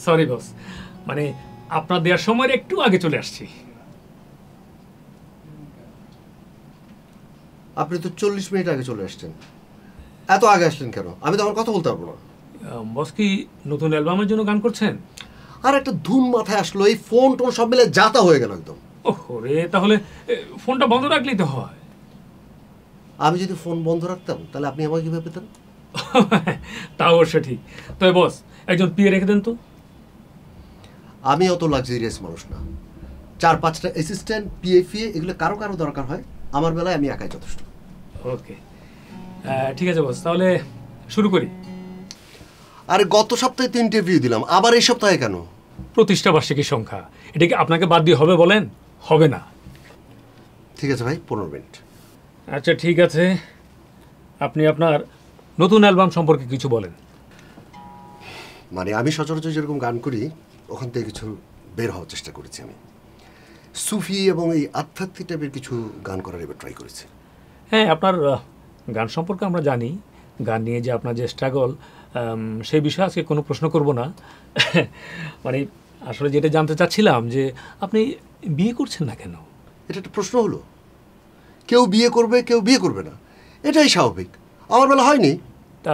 Sorry boss, মানে আপনার দেওয়ার সময়ের একটু আগে চলে আসছি। আপনি তো 40 মিনিট আগে চলে আসছেন, এত আগে আসলেন কেন? আমি তো আমার কথা বলতে পারবো না। বস কি নতুন অ্যালবামের জন্য গান করছেন? আর একটা ধুম মাথায় আসলো, এই ফোন টোন সব মিলে যাতা হয়ে গেল একদম। ওরে, তাহলে ফোনটা বন্ধ রাখলেই তো হয়। আমি যদি ফোন বন্ধ রাখতাম তাহলে আপনি আমাকে কিভাবে পেতেন? তা অবশ্য ঠিক। তবে বস, একজন পিএ রেখে দেন তো। আমি অত লাক্সারিয়াস মানুষ না, 4-5টা অ্যাসিস্ট্যান্ট, পিএফএ এগুলো কারো কারো দরকার হয়, আমার বেলায় আমি একাই যথেষ্ট। ওকে, ঠিক আছে বস, তাহলে শুরু করি। আরে গত সপ্তাহে তো ইন্টারভিউ দিলাম, আবার এই সপ্তাহে কেন? প্রতিষ্ঠা বার্ষিকীর সংখ্যা, এটা কি আপনাকে বাদ দিয়ে হবে বলেন? হবে না। ঠিক আছে ভাই, 15 মিনিট। আচ্ছা ঠিক আছে, আপনি আপনার নতুন অ্যালবাম সম্পর্কে কিছু বলেন। মানে আমি সচরাচর যেরকম গান করি ওখান থেকে কিছু বের হওয়ার চেষ্টা করেছি। আমি সুফি এবং এই আধ্যাত্মিক টাইপের কিছু গান করার এবার ট্রাই করেছি। হ্যাঁ, আপনার গান সম্পর্কে আমরা জানি, গান নিয়ে যে আপনার যে স্ট্রাগল, সেই বিষয়ে আজকে কোনো প্রশ্ন করব না। মানে আসলে যেটা জানতে চাচ্ছিলাম যে আপনি বিয়ে করছেন না কেন? এটা একটা প্রশ্ন হলো? কেউ বিয়ে করবে, কেউ বিয়ে করবে না, এটাই স্বাভাবিক। আমার বেলা হয়নি। তা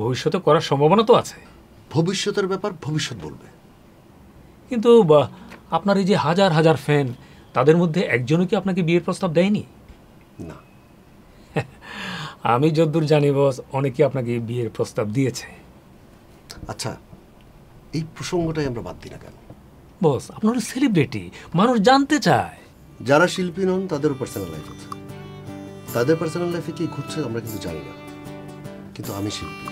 ভবিষ্যতে করার সম্ভাবনা তো আছে। ভবিষ্যতের ব্যাপার ভবিষ্যৎ বলবে। কিন্তু আপনার এই যে হাজার হাজার ফ্যান, তাদের মধ্যে একজনও কি আপনাকে বিয়ের প্রস্তাব দেয়নি? না। আমি যতদূর জানি বস, অনেকে আপনাকে বিয়ের প্রস্তাব দিয়েছে। আচ্ছা, এই প্রসঙ্গটাই আমরা বাদ দিই না কেন? বস, আপনার সেলিব্রিটি, মানুষ জানতে চায়। যারা শিল্পী নন তাদেরও পার্সোনাল লাইফ আছে, তাদের পার্সোনাল লাইফে কি ঘুরছে আমরা কিন্তু জানি না। কিন্তু আমি শিল্পী,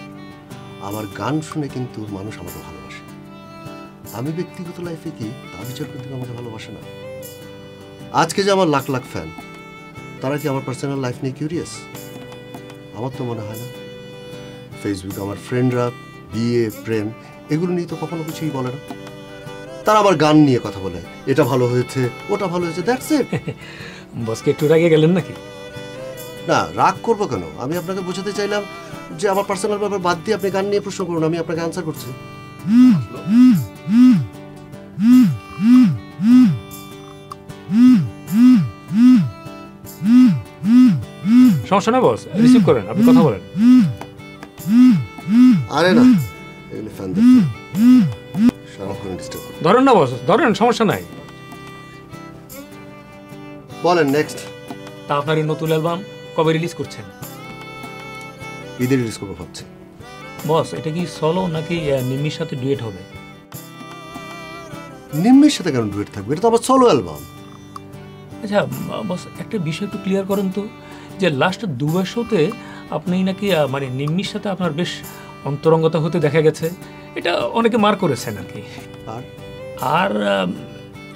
আমার গান শুনে কিন্তু মানুষ আমাকে ভালোবাসে। আমি ব্যক্তিগত লাইফে কি তা বিচার করতে আমাকে ভালোবাসে না? আজকে যে আমার লাখ লাখ ফ্যান, তারা কি আমার পার্সোনাল লাইফ নিয়ে কিউরিয়াস? আমার তো মনে হয় না। ফেসবুক আমার ফ্রেন্ডরা বিয়ে, প্রেম এগুলো নিয়ে তো কখনো কিছুই বলে না। তারা আমার গান নিয়ে কথা বলে, এটা ভালো হয়েছে, ওটা ভালো হয়েছে, দ্যাটস ইট। বসকে একটু রাগে গেলেন নাকি? না, রাগ করবো কেন? আমি আপনাকে বোঝাতে চাইলাম যে আমার পার্সোনাল ব্যাপার বাদ দিয়ে আপনি গান নিয়ে প্রশ্ন করুন, আমি আপনাকে আনসার করছি। সমস্যা না বস, রিসিভ করেন, আপনি কথা বলেন। আরে না, এগুলো ফ্যান সারাক্ষণ ডিস্টার্ব করে। ধরেন না বস, ধরেন, সমস্যা নাই। বলেন নেক্সট। তা আপনার এই নতুন অ্যালবাম কবে রিলিজ করছেন? ঈদে রিলিজ করবো ভাবছি। বস, এটা কি সলো নাকি নিম্মির সাথে ডুয়েট হবে? নিম্মির সাথে কেন ডুয়েট থাকবে? এটা তো আমার সোলো অ্যালবাম। আচ্ছা বস, একটা বিষয় একটু ক্লিয়ার করেন তো, যে লাস্ট 2 বছরতে আপনি নাকি মানে নিম্মির সাথে আপনার বেশ অন্তরঙ্গতা হতে দেখা গেছে, এটা অনেকে মার করেছেন আর কি। আর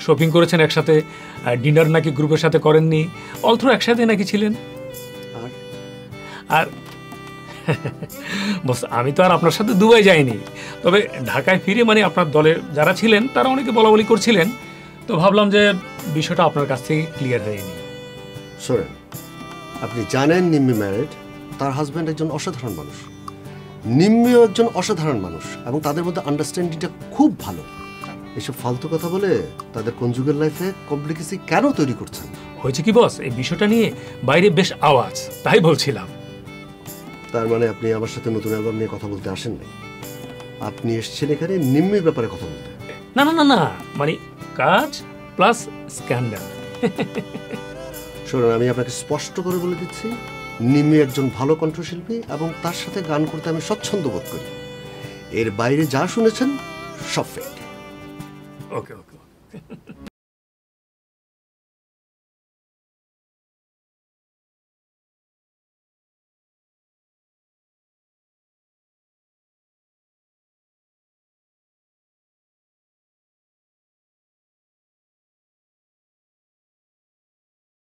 শপিং করেছেন একসাথে, ডিনার নাকি গ্রুপের সাথে করেননি, অলথ্রো একসাথে নাকি ছিলেন। আর বস, আমি তো আর আপনার সাথে দুবাই যাইনি, তবে ঢাকায় ফিরে মানে আপনার দলে যারা ছিলেন তারা অনেকে বলা বলি করছিলেন, তো ভাবলাম যে বিষয়টা আপনার কাছ থেকে ক্লিয়ার হয়নি। শোনেন, আপনি জানেন নিম্মি ম্যারিড, তার হাজব্যান্ড একজন অসাধারণ মানুষ, নিম্মিও একজন অসাধারণ মানুষ, এবং তাদের মধ্যে আন্ডারস্ট্যান্ডিংটা খুব ভালো। এসব ফালতু কথা বলে তাদের কনজুগাল লাইফে কমপ্লিকেসি কেন তৈরি করছেন? হয়েছে কি বস, এই বিষয়টা নিয়ে বাইরে বেশ আওয়াজ, তাই বলছিলাম। তার মানে আপনি আমার সাথে নতুন অ্যালবাম নিয়ে কথা বলতে আসেন নাই, আপনি এসেছেন এখানে নিম্মির ব্যাপারে কথা বলতে। না না না না, মানে কাজ প্লাস স্ক্যান্ডাল। শুনুন, আমি আপনাকে স্পষ্ট করে বলে দিচ্ছি, নিম্মি একজন ভালো কণ্ঠশিল্পী এবং তার সাথে গান করতে আমি স্বচ্ছন্দ বোধ করি। এর বাইরে যা শুনেছেন সব ফেক। ওকে ওকে।